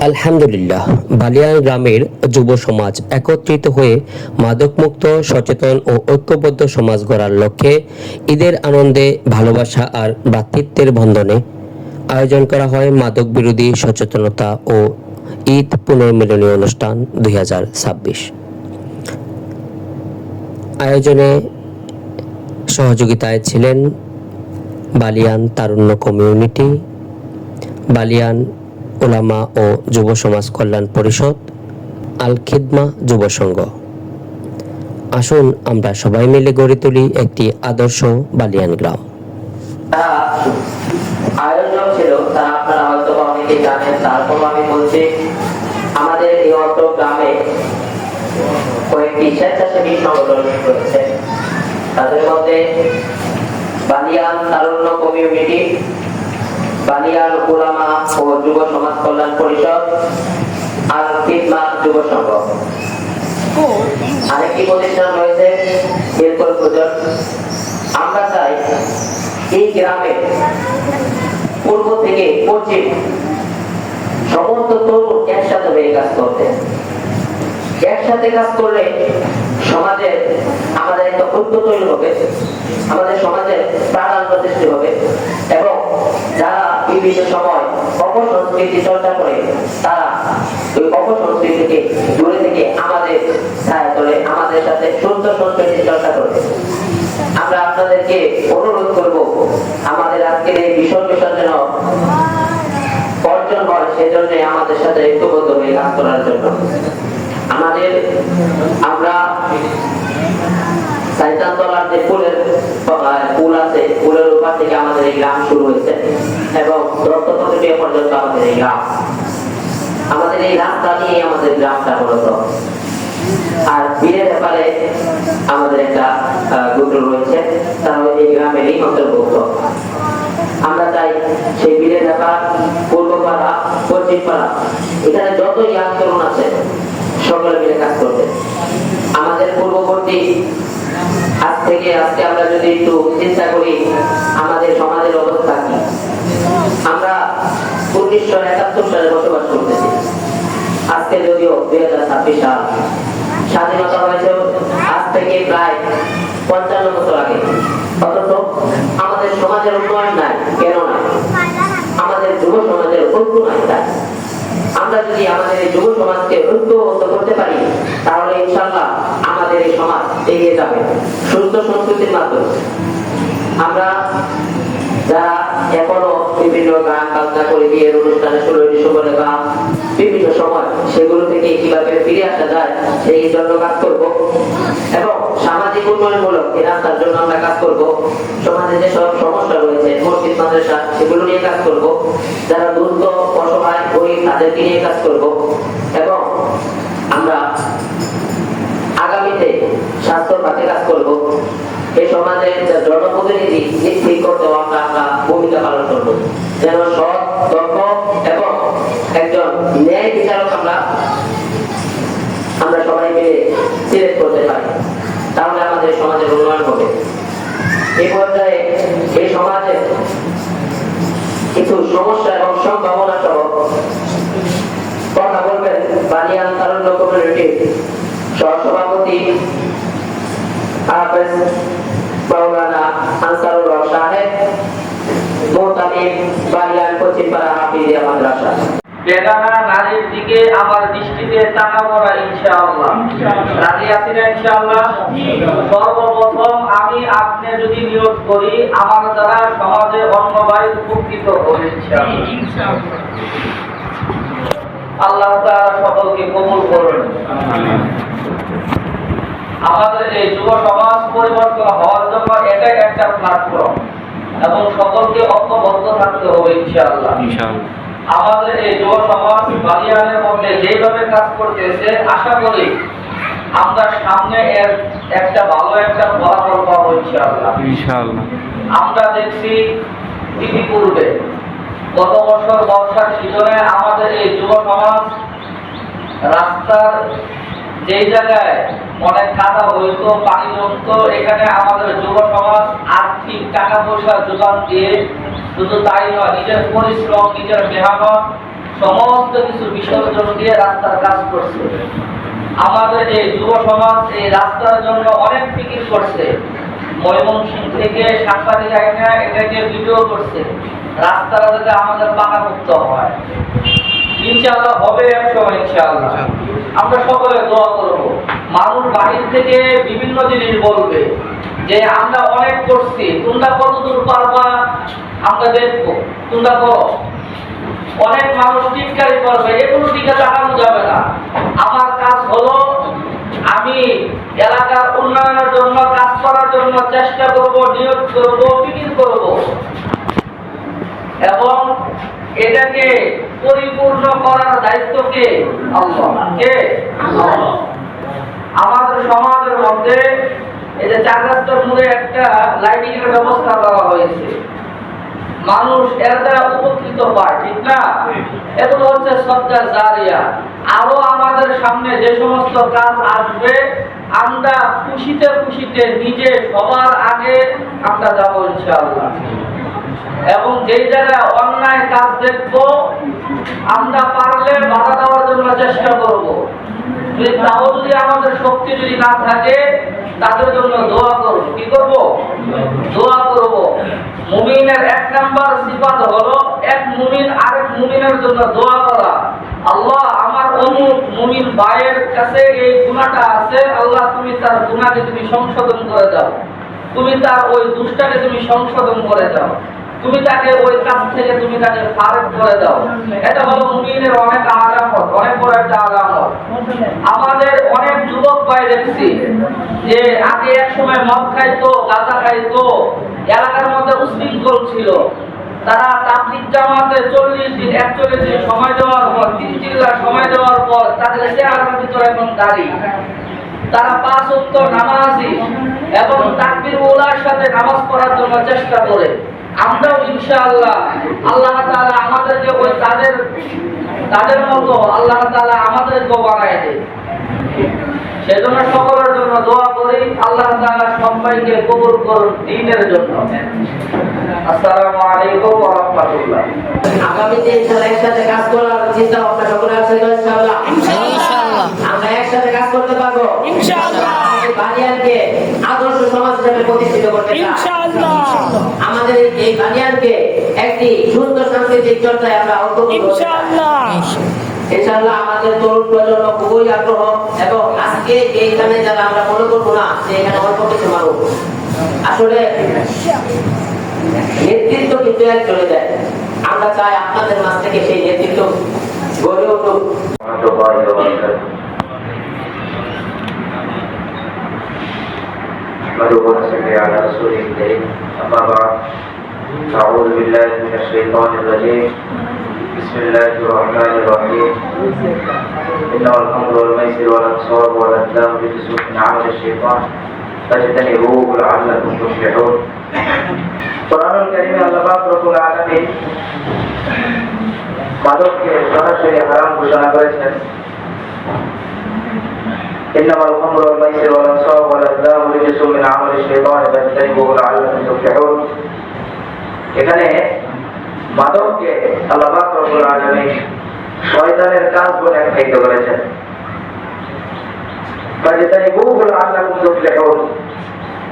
আলহামদুলিল্লাহ, বালিয়ান গ্রামের যুব সমাজ একত্রিত হয়ে মাদকমুক্ত, সচেতন ও ঐক্যবদ্ধ সমাজ গড়ার লক্ষ্যে ঈদের আনন্দে, ভালোবাসা আর ভ্রাতৃত্বের বন্ধনে আয়োজন করা হয় মাদক বিরোধী সচেতনতা ও ঈদ পুনর্মিলনী অনুষ্ঠান 2026। আয়োজনে সহযোগিতায় ছিলেন বালিয়ান তারুণ্য কমিউনিটি, বালিয়ান ওলামা ও যুব সমাজ কল্যাণ পরিষদ, আল খিদমা যুব সংঘ। আসুন আমরা সবাই মিলে গড়ে তুলি একটি আদর্শ বালিয়ান গ্রাম। আয়োজক ছিল তারা আপনারা হয়তো অনেকে জানেন, তারপর আমি বলছি আমাদের এই অত গ্রামে কয়েকটি স্বেচ্ছাসেবী সংগঠন রয়েছে। তাদের মধ্যে বালিয়ান তারুণ্য কমিউনিটি, বালিয়ান ওলামা ও যুব সমাজ কল্যাণ পরিষদ, আল খিদমা যুব সংঘ। আরেকটি প্রতিষ্ঠান রয়েছে এরপর প্রজন্ম। আমরা চাই এই গ্রামে পূর্ব থেকে পশ্চিম সমস্ত তরুণ একসাথে হয়ে কাজ করতে। একসাথে কাজ করলে সমাজে আমাদের একটা ঐক্য তৈরি হবে, আমাদের সমাজে প্রাণান্ত সৃষ্টি হবে এবং যারা বিভিন্ন সময় অপসংস্কৃতি চর্চা করে তারা ওই অপসংস্কৃতিকে দূরে থেকে আমাদের ছায়া তোলে, আমাদের সাথে সুস্থ সংস্কৃতি চর্চা করে। আমরা আপনাদেরকে অনুরোধ করব আমাদের আজকের এই বিষয়টা যেন অর্জন হয়, সেজন্য আমাদের সাথে ঐক্যবদ্ধ হয়ে কাজ করার জন্য আমরা সাইতানতলার যে পুল আছে, পুলের উপর থেকে আমাদের এই গ্রাম শুরু হয়েছে এবং দত্তপত্রিকা পর্যন্ত আমাদের এই গ্রাম, আমাদের এই রাস্তা নিয়ে আমাদের গ্রামটা মূলত। আর বীরের ব্যাপারে আমাদের একটা গোত্র রয়েছে, তারা এই গ্রামেরই অন্তর্ভুক্ত। আমরা চাই সেই বীরের ব্যাপার, পূর্বপাড়া, পশ্চিম পাড়া, এখানে যত ইয়াং তরুণ আছে সকলে মিলে কাজ করবে। আমাদের পূর্ববর্তী আজকে আমরা যদি একটু চিন্তা করি আমাদের সমাজের অবস্থা কি, আমরা 1971 সালে বসবাস করতেছি। আজকে যদিও 2026 সাল, স্বাধীনতা হয়েছে আজ থেকে প্রায় 55 বছর আগে, অথচ আমাদের সমাজের উন্নয়ন নাই। কেন নাই? আমাদের যুব সমাজের ঐক্য নাই। তাই আমরা যদি আমাদের এই যুব সমাজকে ঐক্যবদ্ধ করতে পারি তাহলে ইনশাআল্লাহ আমাদের এই সমাজ এগিয়ে যাবে সুস্থ সংস্কৃতির মাধ্যমে। আমরা যারা এখনো বিভিন্ন গান বাজনা করে বিয়ের অনুষ্ঠানে 16 ডিসেম্বরে বা বিভিন্ন সময় সেগুলো থেকে কিভাবে ফিরে আসা যায় সেই জন্য কাজ করব এবং সামাজিক উন্নয়নমূলক এই রাস্তার জন্য আমরা কাজ করব। সমাজে যে সব সমস্যা রয়েছে মসজিদ মাদ্রাসা সেগুলো নিয়ে কাজ করব, যারা দুস্থ অসহায় গরিব তাদেরকে নিয়ে কাজ করব এবং আমরা আগামীতে স্বাস্থ্য খাতে কাজ করব। এই সমাজের জনপ্রতিনিধি নিশ্চিত করতে আমরা ভূমিকা পালন করব, যেন সৎ, দক্ষ এবং একজন ন্যায় বিচারক আমরা সবাই মিলে সিলেক্ট করতে পারি, তাহলে আমাদের সমাজের উন্নয়ন হবে। এই পর্যায়ে এই সমাজে কিছু সমস্যা এবং সম্ভাবনা সহ কথা বলবেন বালিয়ান তারুণ্য কমিউনিটির সহসভাপতি হাফেজ মাওলানা আনসারুল হক সাহেব, মোহতামিম বালিয়ান পশ্চিমপাড়া হাফিজিয়া মাদ্রাসা। বেগানা নারীর দিকে আমার দৃষ্টিতে তাকাবো না ইনশাআল্লাহ। রাজি আছেন ইনশাআল্লাহ? সর্বপ্রথম আমি আপনি যদি নিয়োগ করি আমার দ্বারা সমাজে অন্য ভাই উপকৃত হবে ইনশাআল্লাহ। আল্লাহ তাআলা সকলকে কবুল করুন। আমাদের এই যুব সমাজ পরিবর্তন হওয়ার জন্য এটাই একটা প্ল্যাটফর্ম এবং সকলকে ঐক্যবদ্ধ থাকতে হবে ইনশাআল্লাহ। আমাদের এই যুব সমাজ বালিয়ানের মধ্যে যেভাবে কাজ করতেছে আশা করি আমরা সামনে এর একটা ভালো একটা ফলাফল পাবো ইনশাআল্লাহ। আমরা দেখছি ইতিপূর্বে গত বছর বর্ষার সিজনে আমাদের এই যুব সমাজ রাস্তার যেই জায়গায় অনেক কাদা হইতো, পানি জমতো, এখানে আমাদের যুব সমাজ আর্থিক টাকা পয়সা যোগান দিয়ে শুধু তাই নয়, নিজের পরিশ্রম, নিজের মেহনত সমস্ত কিছু বিসর্জন দিয়ে রাস্তার কাজ করছে। আমাদের এই যুব সমাজ এই রাস্তার জন্য অনেক ফিকির করছে। ময়মনসিংহ থেকে সাংবাদিক আইনা এটাকে ভিডিও করছে, রাস্তাটা যাতে আমাদের পাকাপোক্ত হয়। ইনশাআল্লাহ হবে একসময়, ইনশাআল্লাহ। আমরা সকলে দোয়া করব। মানুষ বাহির থেকে বিভিন্ন জিনিস বলবে যে আমরা অনেক করছি, তোমরা কতদূর পারবা আমরা দেখবো, তোমরা করো। অনেক মানুষ টিটকারি করবে, এগুলো দিকে তাকানো যাবে না। আমার কাজ হলো আমি এলাকার উন্নয়নের জন্য কাজ করার জন্য চেষ্টা করব, নিয়োগ করব, ফিকির করব এবং এটাকে পরিপূর্ণ করার দায়িত্ব কে? আল্লাহ। কে? আল্লাহ। আমাদের সমাজের মধ্যে এই যে 4 রাস্তার মোড়ে একটা লাইটিং এর ব্যবস্থা করা হয়েছে, মানুষ এর দ্বারা উপকৃত পায়, ঠিক না? এগুলো হচ্ছে সদকা জারিয়া। আরো আমাদের সামনে যে সমস্ত কাজ আসবে আমরা খুশিতে খুশিতে নিজে সবার আগে আমরা যাবো ইনশাআল্লাহ। এবং যেই জায়গায় অন্যায় কাজ দেখবো আমরা পারলে বাধা দেওয়ার জন্য চেষ্টা করব। তাও যদি আমাদের শক্তি যদি না থাকে তাদের জন্য দোয়া করব। কি করব? দোয়া করব। মুমিনের 1 নাম্বার সিফাত হলো এক মুমিন আরেক মুমিনের জন্য দোয়া করা। আল্লাহ, আমার অমুক মুমিন ভাইয়ের কাছে এই গুনাহটা আছে, আল্লাহ তুমি তার গুনাহকে তুমি সংশোধন করে দাও, তুমি তার ওই দুষ্টাকে তুমি সংশোধন করে দাও, তুমি তাকে ওই কাজ থেকে তুমি তাকে ফারেক করে দাও। এটা হলো মুমিনের অনেক আলামত, অনেক বড় একটা আলামত। আমাদের অনেক যুবক ভাই দেখছি যে আগে এক সময় মদ খাইতো, গাঁজা খাইতো, এলাকার মধ্যে উশৃঙ্খল ছিল। তারা তাবলীগ জামাতে 40 দিন 41 দিন সময় দেওয়ার পর, 3 চিল্লা সময় দেওয়ার পর তাদের চেহারার ভিতরে এখন দাড়ি। তারা 5 ওয়াক্ত নামাজি এবং তাকবীর উলার সাথে নামাজ পড়ার জন্য চেষ্টা করে। আমরাও ইনশাআল্লাহ আল্লাহ তাআলা আমাদেরকে ওই তাদের মতো আল্লাহ তাআলা আমাদেরকে বানায় দেয়। সেজন্য সকলের জন্য দোয়া করি, আল্লাহ তাআলা সবাইকে কবুল করুন দ্বীনের জন্য। আসসালামু আলাইকুম ওয়া রাহমাতুল্লাহ। আগামীতে ইনশাআল্লাহ একসাথে কাজ করার চিন্তা ভাবনা সকলে আছে তো ইনশাআল্লাহ? ইনশাআল্লাহ আমরা একসাথে কাজ করতে পারবো ইনশাআল্লাহ। বানিয়ানকে আদর্শ সমাজ হিসেবে প্রতিষ্ঠিত করতে চাই ইনশাআল্লাহ। আমাদের এই বানিয়ানকে একটি সুন্দর সাংস্কৃতিক চর্চায় আমরা অন্তর্ভুক্ত ইনশাআল্লাহ। ইনশাআল্লাহ আমাদের তরুণ প্রজন্ম খুবই আগ্রহ এবং আজকে এইখানে যারা আমরা মনে করবো না যে এখানে অল্প কিছু মানুষ, আসলে নেতৃত্ব কিন্তু এক চলে যায়। আমরা চাই আপনাদের মাঝ থেকে সেই নেতৃত্ব গড়ে উঠুক। أعوذ بالله من الشيطان الرجيم. بسم الله الرحمن الرحيم. إنما الخمر والميسر والأنصار والأزلام رجس من عمل الشيطان فاجتنبوه لعلكم تفلحون. কোরআনুল কারীমে আল্লাহ পাক রব্বুল আলামিন মাদককে সরাসরি হারাম ঘোষণা করেছেন। إنما الخمر والميسر والأنصاب والأزلام رجس من عمل الشيطان فاجتنبوه لعلكم تفلحون. এখানে মাদককে আল্লাহ পাক রব্বুল আলামিন শয়তানের কাজ বলে আখ্যায়িত করেছেন। ফাজতানিবুহু লাআল্লাকুম তুফলিহুন।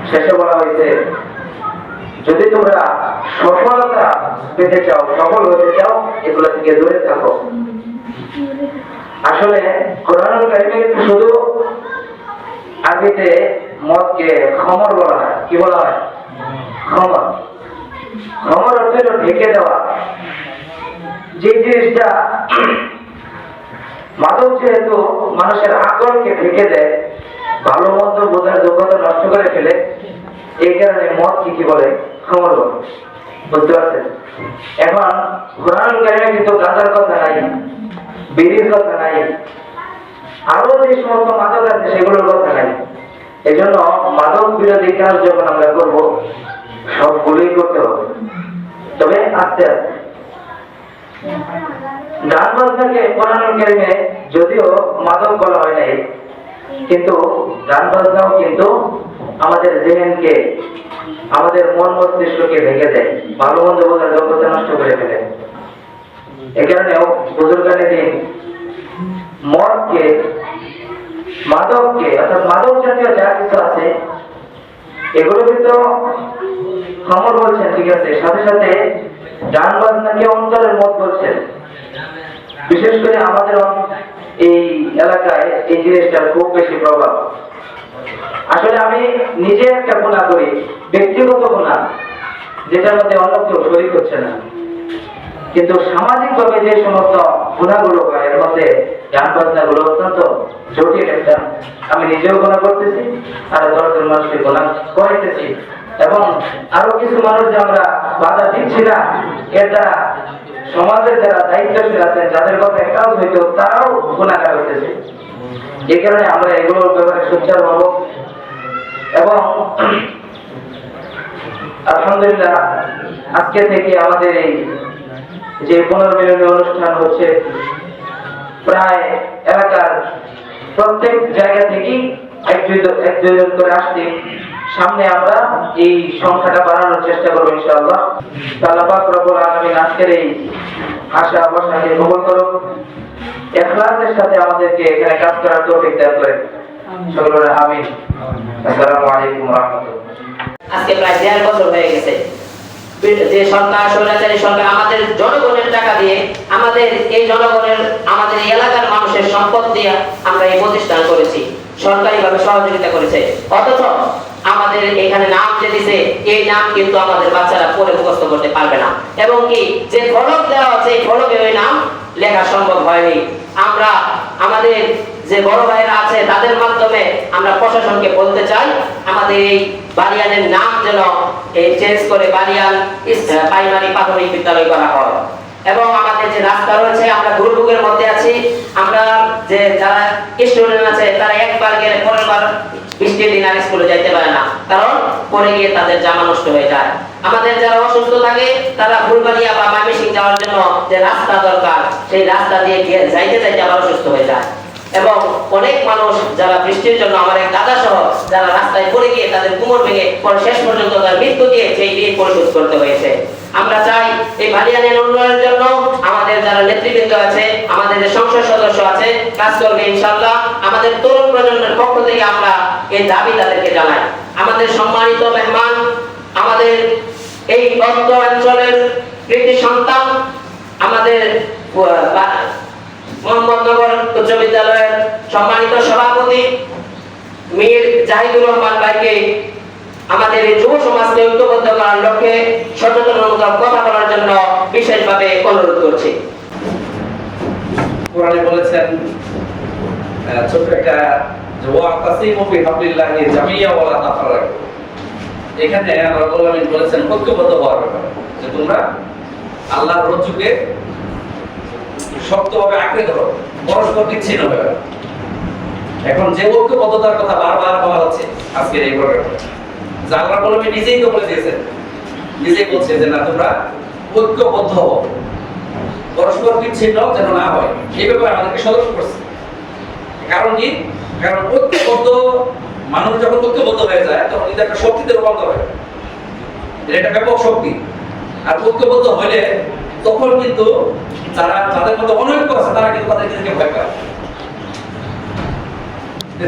শেষে বলা হয়েছে যদি তোমরা সফলতা পেতে চাও, সফল হতে চাও, এগুলো থেকে দূরে থাকো। আসলে কোরআনুল কারীমে শুধু আরবিতে মদকে খমর বলা হয়। কি বলা হয়? খমর। খমর অর্থ হলো ঢেকে দেওয়া। যে জিনিসটা মাদক যেহেতু মানুষের আকলকে ঢেকে দেয়, ভালো মন্দ বোঝার যোগ্যতা নষ্ট করে ফেলে, এই কারণে মদ কি বলে? খমর বলে। বুঝতে পারছেন? এখন কোরআনুল কারীমে কিন্তু গাঁজার কথা নাই, বিড়ির কথা নাই, আরো যে সমস্ত মাদক আছে সেগুলোর কথা নাই। এই জন্য মাদক বিরোধী কাজ যখন আমরা করব সবগুলোই করতে হবে, তবে আস্তে আস্তে। গান বাজনাকে কোরআনুল কারীমে যদিও মাদক বলা হয় নাই, কিন্তু গান বাজনাও কিন্তু আমাদের জেহেনকে, আমাদের মন মস্তিষ্ককে ঢেকে দেয়, ভালো মন্দ বোঝার যোগ্যতা নষ্ট করে ফেলে। এ কারণেও বুজুর্গানে দিন মদকে, মাদককে, অর্থাৎ মাদক জাতীয় যা কিছু আছে এগুলো কিন্তু খমর বলছেন, ঠিক আছে, সাথে সাথে গান বাজনাকে অন্তরের মত বলছেন। বিশেষ করে আমাদের এই এলাকায় এই জিনিসটার খুব বেশি প্রভাব। আসলে আমি নিজে একটা গুনাহ করি, ব্যক্তিগত গুনাহ, যেটার মধ্যে অন্য কেউ শরীক হচ্ছে না, কিন্তু সামাজিক ভাবে যে সমস্ত গুণাগুলো হয় এর মধ্যে গান বাজনা গুলো অত্যন্ত জটিল একটা। আমি নিজেও গুণা করতেছি আর 10 জন মানুষকে গুণা করাইতেছি, এবং আরো কিছু মানুষ যে আমরা বাধা দিচ্ছি না, এটা সমাজের যারা দায়িত্বশীল আছেন, যাদের কথা কাজ হইতো, তারাও গুণাগার হইতেছে। এই কারণে আমরা এগুলোর ব্যাপারে সোচ্চার হব। এবং আলহামদুলিল্লাহ আজকে থেকে আমাদের এই যে পুনর্মিলনী অনুষ্ঠান হচ্ছে, প্রায় এলাকার প্রত্যেক জায়গা থেকেই এক দুইজন করে আসছি। সামনে আমরা এই সংখ্যাটা বাড়ানোর চেষ্টা করবো ইনশাআল্লাহ। আল্লাহ পাক রব্বুল আলামিন আজকের এই আশা আশাকে কবুল করুন, ইখলাসের সাথে আমাদেরকে এখানে কাজ করার তৌফিক দান করেন। সকলে আমিন। আসসালামু আলাইকুম ওয়া রাহমাতুল্লাহ। আজকে প্রায় 1.5 বছর হয়ে গেছে যে সরকার, স্বৈরাচারী সরকার আমাদের জনগণের টাকা দিয়ে, আমাদের এই জনগণের, আমাদের এই এলাকার মানুষের সম্পদ দিয়ে আমরা এই প্রতিষ্ঠান করেছি, সরকারিভাবে সহযোগিতা করেছে। অথচ আমাদের এখানে নাম যে দিছে, এই নাম কিন্তু আমাদের বাচ্চারা পড়ে মুখস্থ করতে পারবে না, এবং কি যে ফলক দেওয়া আছে এই ফলকে ওই নাম লেখা সম্ভব হয়নি। আমরা আমাদের যে বড় ভাইরা আছে তাদের মাধ্যমে আমরা প্রশাসনকে বলতে চাই, আমাদের এই বালিয়ানের নাম যেন চেঞ্জ করে বালিয়ান প্রাইমারি প্রাথমিক বিদ্যালয় করা হয়। এবং আমাদের যে রাস্তা রয়েছে, আমরা দুর্ভোগের মধ্যে আছি, আমরা যে যারা স্টুডেন্ট আছে তারা একবার গেলে পরের বার বৃষ্টির দিন আর স্কুলে যাইতে পারে না, কারণ পরে গিয়ে তাদের জামা নষ্ট হয়ে যায়। আমাদের যারা অসুস্থ থাকে তারা ফুলবাড়িয়া বা ময়মনসিং যাওয়ার জন্য যে রাস্তা দরকার, সেই রাস্তা দিয়ে যাইতে যাইতে আবার অসুস্থ হয়ে যায়। এবং অনেক মানুষ যারা বৃষ্টির জন্য, আমার এক দাদা সহ, যারা রাস্তায় পড়ে গিয়ে তাদের কোমর ভেঙে পরে শেষ পর্যন্ত তার মৃত্যু দিয়ে সেই ঋণ পরিশোধ করতে হয়েছে। আমরা চাই এই বালিয়ানের উন্নয়নের জন্য আমাদের যারা নেতৃবৃন্দ আছে, আমাদের যে সংসদ সদস্য আছে, কাজ করবে ইনশাআল্লাহ। আমাদের তরুণ প্রজন্মের পক্ষ থেকে আমরা এই দাবি তাদেরকে জানাই। আমাদের সম্মানিত মেহমান, আমাদের এই অত্র অঞ্চলের কৃতি সন্তান, আমাদের মোহাম্মদনগর উচ্চ বিদ্যালয়ের সম্মানিত সভাপতি মীর জাহিদুর রহমান ভাইকে আমাদের এই যুব সমাজকে ঐক্যবদ্ধ করার লক্ষ্যে সচেতনতামূলক কথা বলার জন্য বিশেষভাবে অনুরোধ করছি। কোরআনে বলেছেন ছোট একটা ওয়াতাসিমু বিহাবলিল্লাহি জামিয়া ওয়ালা তাফাররাকু। এখানে রাব্বুল আলামিন বলেছেন ঐক্যবদ্ধ হওয়ার ব্যাপারে, যে তোমরা আল্লাহর রজ্জুকে শক্তভাবে আঁকড়ে ধরো, পরস্পর বিচ্ছিন্ন হবে। এখন যে ঐক্যবদ্ধতার কথা বারবার বলা হচ্ছে আজকের এই প্রোগ্রামে, যা আল্লাহ রাব্বুল আলামিন নিজেই তো বলে দিয়েছেন, নিজেই বলছে যে না তোমরা ঐক্যবদ্ধ হও, পরস্পর বিচ্ছিন্ন যেন না হয়, এই ব্যাপারে আমাদেরকে সতর্ক করছে। কারণ কি? কারণ ঐক্যবদ্ধ মানুষ যখন ঐক্যবদ্ধ হয়ে যায় তখন এটা একটা শক্তিতে রূপান্তর হয়, এটা একটা ব্যাপক শক্তি। আর ঐক্যবদ্ধ হলে তখন কিন্তু যাদের মধ্যে অনৈক্য আছে তারা কিন্তু তাদেরকে দেখে ভয় পায়।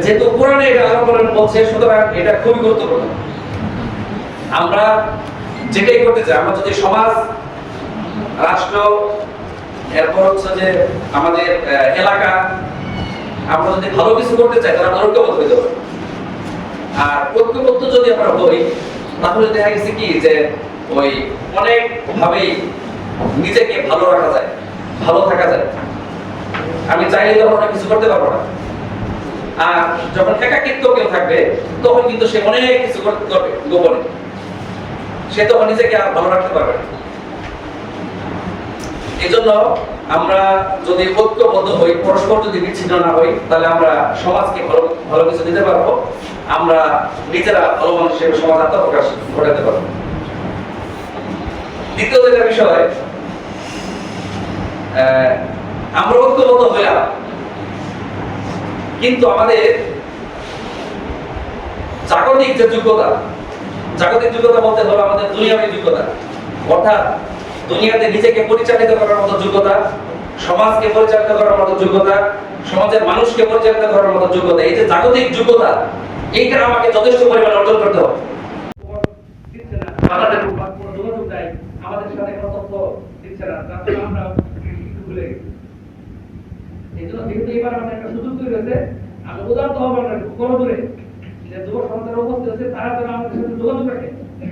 যেহেতু কোরআনে এটা আল্লাহ বলছে, সুতরাং এটা খুবই গুরুত্বপূর্ণ। আমরা যেটাই করতে চাই, আমরা যদি সমাজ, রাষ্ট্র, এরপর হচ্ছে যে আমাদের এলাকা, আমরা যদি ভালো কিছু করতে চাই তাহলে আমরা ঐক্যবদ্ধ হতে হবে। আর ঐক্যবদ্ধ যদি আমরা হই তাহলে দেখা গেছে কি যে ওই অনেক ভাবেই নিজেকে ভালো রাখা যায়, ভালো থাকা যায়। আমি চাইলে তখন অনেক কিছু করতে পারবো না। আর যখন একাকিত্ব কেউ থাকবে তখন কিন্তু সে অনেক কিছু করতে পারবে গোপনে, সে তখন নিজেকে আর ভালো রাখতে পারবে না। এই জন্য আমরা যদি ঐক্যবদ্ধ হই, পরস্পর যদি বিচ্ছিন্ন না হই, তাহলে আমরা সমাজকে ভালো কিছু দিতে পারবো, আমরা নিজেরা ভালো মানুষ হিসেবে সমাজ আত্মপ্রকাশ ঘটাতে পারবো। দ্বিতীয় যেটা বিষয়, আমরা ঐক্যবদ্ধ হইলাম, কিন্তু আমাদের জাগতিক যে যোগ্যতা, জাগতিক যোগ্যতা বলতে হলো আমাদের দুনিয়াবী যোগ্যতা, অর্থাৎ দুনিয়াতে নিজেকে পরিচালিত করার মতো যোগ্যতা, সমাজকে পরিচালিত করার মতো যোগ্যতা, সমাজের মানুষকে পরিচালিত করার মতো যোগ্যতা, এই যে জাগতিক যোগ্যতা, এইটা আমাকে যথেষ্ট পরিমাণে অর্জন করতে হবে। আমাদের সাথে কোনো তথ্য দিচ্ছে না, তার জন্য আমরা ভুলে গেছি। এই জন্য যেহেতু এবার আমাদের একটা সুযোগ তৈরি হয়েছে, আমি উদাহরণ হবো না কোনো দূরে যে যুব সমাজের উপস্থিত আছে, তারা যেন আমাদের সাথে যোগাযোগ রাখে,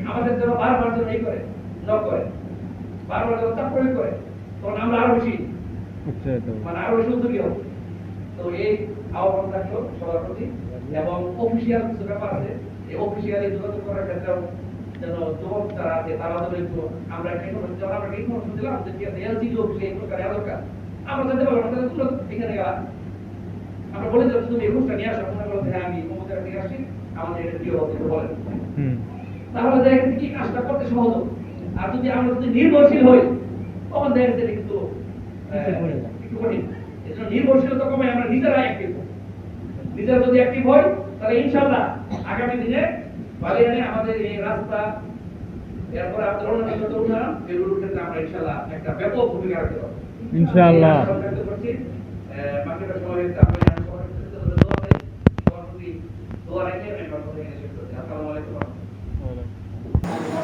আমাদের যেন বারবার যেন এই করে নক করে, বারবার যেন চাপ প্রয়োগ করে, তখন আমরা আরো বেশি মানে আরো বেশি উদ্যোগী হবো। তো এই আহ্বান থাকলো সবার প্রতি, এবং অফিসিয়াল কিছু ব্যাপার আছে, এই অফিসিয়ালি যোগাযোগ করার ক্ষেত্রে যেন যুবক যারা আছে তারা যেন একটু আমরা ইনফরমেশন দিলাম যে ঠিক আছে এলজি অফিসে এই প্রকার দরকার, আমরা জানতে পারবো না তুলো এখানে গেলাম, আমরা বলে দিলাম তুমি এই রুটটা নিয়ে আসো, মনে করো হ্যাঁ আমি অমুক জায়গা থেকে আসছি, আমাদের এটা কি হবে বলেন, তাহলে দেখা গেছে কি কাজটা করতে সহজ হবে। আর যদি আমরা যদি নির্ভরশীল হই তখন দেখা গেছে কিন্তু একটু কঠিন। এই জন্য নির্ভরশীলতা কমে আমরা নিজেরা অ্যাক্টিভ হই, নিজেরা যদি অ্যাক্টিভ হই তাহলে ইনশাআল্লাহ আগামী দিনে বালিয়ানে আমাদের এই রাস্তা, এরপরে আমাদের অন্যান্য উন্নয়ন, এগুলোর ক্ষেত্রে আমরা ইনশাআল্লাহ একটা ব্যাপক ভূমিকা রাখতে পারবো ইনশাআল্লাহ। বাকিটা সময় হয়েছে, আমরা সবার প্রতি দোয়া রেখে আমি আমার কথা এখানে শেষ করছি। আসসালামু আলাইকুম।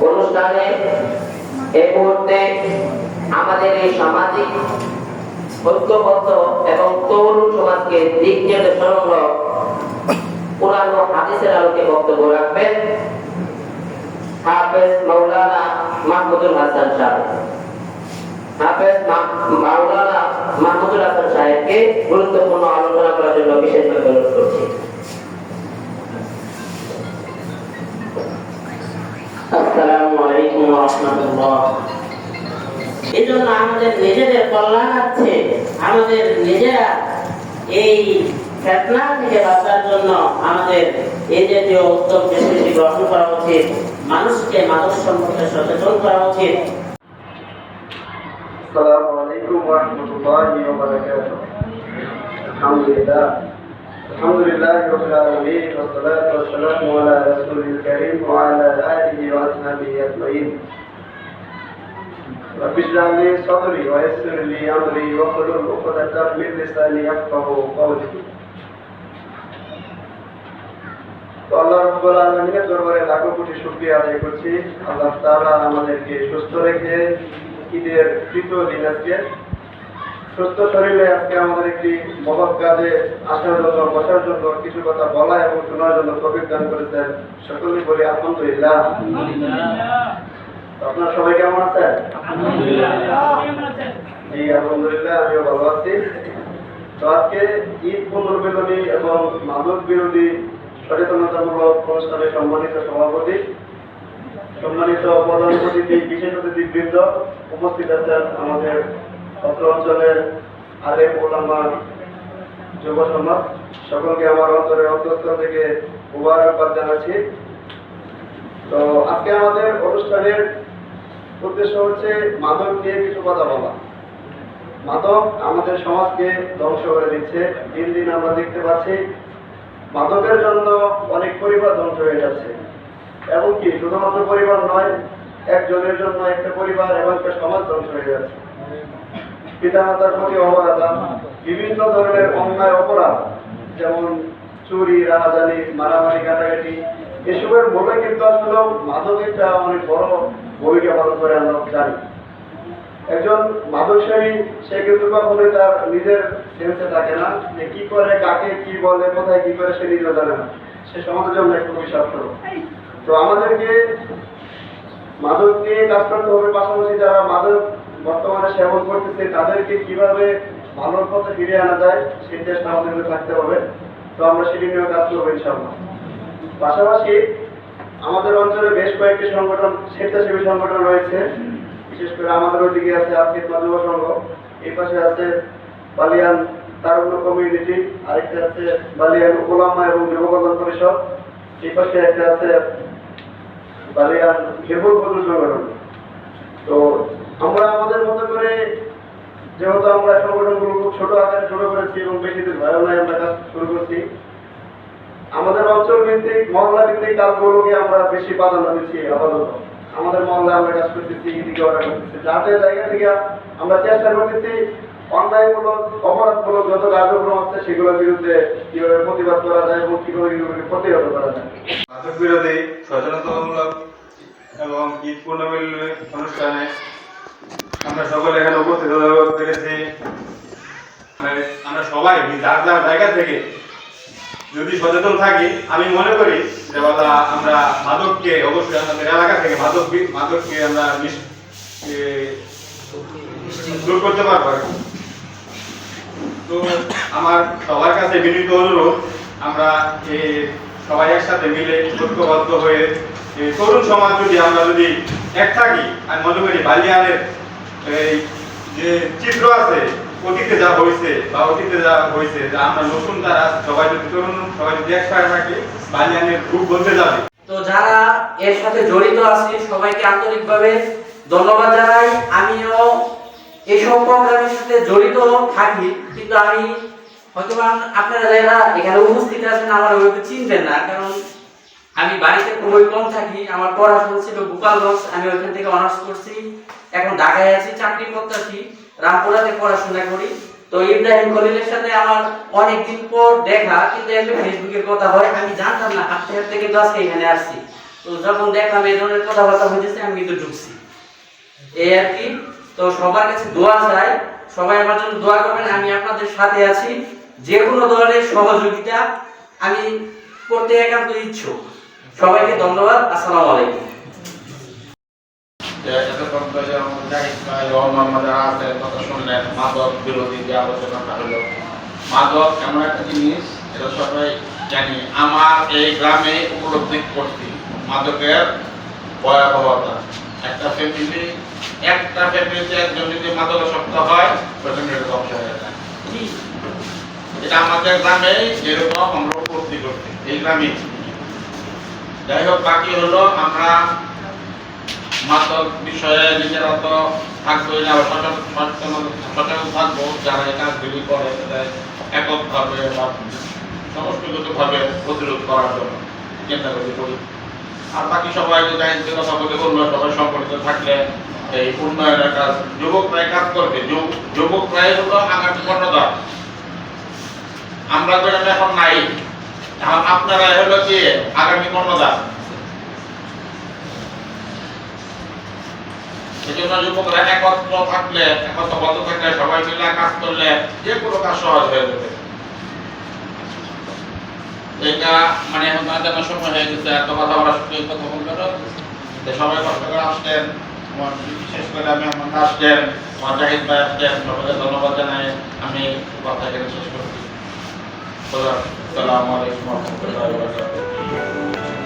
অনুষ্ঠানে এই মুহূর্তে আমাদের এই সামাজিক ঐক্যবদ্ধ এবং তরুণ সমাজকে দিক নির্দেশনামূলক কোরআন ও হাদিসের আলোকে বক্তব্য রাখবেন হাফেজ মাওলানা মাহমুদুল হাসান সাহেব। হাফেজ মাওলানা মাহমুদুল হাসান সাহেবকে গুরুত্বপূর্ণ আলোচনা করার জন্য বিশেষভাবে অনুরোধ করছি। আসসালামু আলাইকুম ওয়া রাহমাতুল্লাহ। এজন্য আমাদের নিজেদের কল্যাণার্থে আমাদের নিজেরা এই ফিতনা থেকে বাঁচার জন্য আমাদের এই জাতীয় উদ্যোগ বেশি গ্রহণ করা উচিত, মানুষকে মাদক সম্পর্কে সচেতন করা উচিত। আসসালামু আলাইকুম ওয়া রাহমাতুল্লাহি ওয়া বারাকাতুহু। আলহামদুলিল্লাহি রাব্বিল আলামিন ওয়া সলাতু ওয়া সালামু আলা রাসূলিল কারীম ওয়া আলা আলিহি ওয়া আসহাবিহি আজমাইন। রব্বি ইশরাহ লি সাদরি ওয়া ইয়াসসির লি আমরি ওয়া হুলুল উকদাতাম মিন লিসানি ইয়াফকাহু কওলি। তো আল্লাহ রাব্বুল আলামিনের দরবারে লাখো কোটি শুকরিয়া আদায় করছি। আল্লাহ তাআলা আমাদেরকে সুস্থ রেখে ঈদের তৃতীয় দিন আজকে সুস্থ শরীরে আজকে আমাদের একটি মহৎ কাজে আসার জন্য, বসার জন্য, কিছু কথা বলা এবং শোনার জন্য তৌফিক দান করেছেন। সকলেই বলি আলহামদুলিল্লাহ। আপনারা সবাই কেমন আছেন? জি আলহামদুলিল্লাহ, আমিও ভালো আছি। তো আজকে ঈদ পুনর্মিলনী এবং মাদক বিরোধী সচেতনতামূলক অনুষ্ঠানে সম্মানিত সভাপতি, সম্মানিত প্রধান অতিথি, বিশেষ অতিথিবৃন্দ, উপস্থিত আছেন আমাদের অত্র অঞ্চলের আলেম ওলামা, যুব সমাজ, সকলকে আমার অন্তরের অন্তঃস্থল থেকে মুবারকবাদ জানাচ্ছি। তো আজকে আমাদের অনুষ্ঠানের উদ্দেশ্য হচ্ছে মাদক নিয়ে কিছু কথা বলা। মাদক আমাদের সমাজকে ধ্বংস করে দিচ্ছে। দিন দিন আমরা দেখতে পাচ্ছি মাদকের জন্য অনেক পরিবার ধ্বংস হয়ে যাচ্ছে। এমনকি শুধুমাত্র পরিবার নয়, একজনের জন্য একটা পরিবার এবং একটা সমাজ ধ্বংস হয়ে যাচ্ছে। পিতামাতার প্রতি অবহেলা, বিভিন্ন ধরনের অন্যায় অপরাধ, যেমন চুরি, রাহাজানি, মারামারি, কাটাকাটি, এসবের মূলে কিন্তু আসলে মাদক একটা অনেক বড় ভূমিকা পালন করে আমরা জানি। একজন মাদকসেবী সে কিন্তু কখনোই তার নিজের সেন্সে থাকে না, যে কি করে, কাকে কি বলে, কোথায় কি করে সে নিজেও জানে না। সে সমাজের জন্য একটু বিষাক্ত। তো আমাদেরকে মাদক নিয়ে কাজ করতে হবে, পাশাপাশি যারা মাদক বর্তমানে সেবন করতেছে তাদেরকে কিভাবে ভালোর পথে ফিরিয়ে আনা যায় সেই চেষ্টা আমাদের থাকতে হবে। তো আমরা সেটি নিয়ে কাজ করবো ইনশাআল্লাহ। পাশাপাশি আমাদের অঞ্চলে বেশ কয়েকটি সংগঠন, স্বেচ্ছাসেবী সংগঠন রয়েছে। বিশেষ করে আমাদের ওদিকে আছে আফিদ যুব সংঘ, এই পাশে আছে বালিয়ান তারুণ্য কমিউনিটি, আরেকটা আছে বালিয়ান ওলামা এবং যুব কল্যাণ পরিষদ, এই পাশে একটা আছে বালিয়ান হেফুল বন্ধু সংগঠন। তো আমরা আমাদের মতো করে, যেহেতু আমরা সংগঠনগুলো খুব ছোট আকারে শুরু করেছি এবং বেশি দিন ভয় নয় আমরা কাজ শুরু করছি, আমাদের অঞ্চল ভিত্তিক, মহল্লা ভিত্তিক কাজগুলোকে আমরা বেশি প্রাধান্য দিচ্ছি আপাতত। আমাদের মহল্লায় আমরা কাজ করতেছি, এদিকে ওরা করতেছি। যাদের জায়গা থেকে আমরা চেষ্টা করতেছি অন্যায়মূলক অপরাধমূলক যত কার্যক্রম আছে সেগুলোর বিরুদ্ধে কিভাবে প্রতিবাদ করা যায় এবং কিভাবে এগুলোকে প্রতিহত করা যায়। মাদক বিরোধী সচেতনতামূলক এবং ঈদ পূর্ণমিলনী অনুষ্ঠানে আমরা সকলে এখানে উপস্থিত হতে পেরেছি। আমরা সবাই যার যার জায়গা থেকে যদি সচেতন থাকি, আমি মনে করি যে আমরা মাদককে অবশ্যই আমাদের এলাকা থেকে মাদককে আমরা দূর করতে পারবো। তো আমার সবার কাছে বিনীত অনুরোধ, আমরা সবাই একসাথে মিলে ঐক্যবদ্ধ হয়ে তরুণ সমাজ আমরা যদি এক থাকি, আমি মনে করি বালিয়ানের এই যে চিত্র আছে অতীতে যা হয়েছে যে আমরা নতুন তারা সবাই যদি তরুণ সবাই যদি একসাথে থাকি, বালিয়ানের রূপ বদলে যাবে। তো যারা এর সাথে জড়িত আছে সবাইকে আন্তরিকভাবে ধন্যবাদ জানাই। আমিও এইসব প্রোগ্রামের সাথে জড়িত থাকি, কিন্তু আমি হয়তো আপনারা যারা এখানে উপস্থিত আছেন আমার ওইভাবে চিনবেন না, কারণ আমি বাড়িতে খুবই কম থাকি। আমার পড়াশোনা ছিল গোপালগঞ্জ, আমি ওইখান থেকে অনার্স করছি, এখন ঢাকায় আছি, চাকরি করতেছি, রামপুরাতে পড়াশোনা করি। তো ইব্রাহিম খলিলের সাথে আমার অনেকদিন পর দেখা, কিন্তু একটা ফেসবুকে কথা হয়, আমি জানতাম না, হাঁটতে হাঁটতে কিন্তু আজকে এখানে আসছি। তো যখন দেখলাম এই ধরনের কথাবার্তা হয়েছে, আমি কিন্তু ঢুকছি, এই আর কি। তো সবার কাছে দোয়া চাই, সবাই আমার জন্য দোয়া করবেন। আমি আপনাদের সাথে আছি, যে কোনো ধরনের সহযোগিতা আমি করতে একান্ত ইচ্ছুক। সবাইকে ধন্যবাদ। আসসালামু আলাইকুম। মাদক বিরোধী যে আলোচনাটা হলো, মাদক এমন একটা জিনিস, এটা সবাই জানি। আমার এই গ্রামে উপলব্ধি করছি মাদকের ভয়াবহতা। একটা ফ্যামিলিতে একজন যদি মাদকাসক্ত হয়, ফ্যামিলির ধ্বংস হয়ে যায়। এটা আমাদের গ্রামে যেরকম আমরা উপলব্ধি করছি, এই গ্রামে। যাই হোক, বাকি হলো আমরা মাদক বিষয়ে নিজেরা তো থাকবোই না, সচেতন থাকবো। যারা এই কাজগুলি করে এককভাবে বা সমষ্টিগতভাবে প্রতিরোধ করার জন্য চিন্তা করি। আর বাকি সবাই যে কথা বলে বললো, সবাই সংগঠিত থাকলে এই উন্নয়নের কাজ যুবকরাই কাজ করবে। যুবকরাই হলো আগামী কর্ণধার। আমরা গ্রামে এখন নাই, এখন আপনারা হলো কি আগামী কর্ণধার। সেজন্য যুবকরা একত্র থাকলে, একত্রবদ্ধ থাকলে, সবাই মিলে কাজ করলে যে কোনো কাজ সহজ হয়ে যাবে। এটা মানে এখন জানার সময় হয়ে গেছে, এত কথা বলার সুযোগ কথা বলবে না। সবাই কষ্ট করে আসতেন, বিশেষ করে আমি আমার আসতেন, আমার জাহিদ ভাই আসতেন, সবাইকে ধন্যবাদ জানাই। আমি কথা এখানে শেষ করছি। আসসালামু আলাইকুম ওয়া রাহমাতুল্লাহি ওয়া বারাকাতুহু।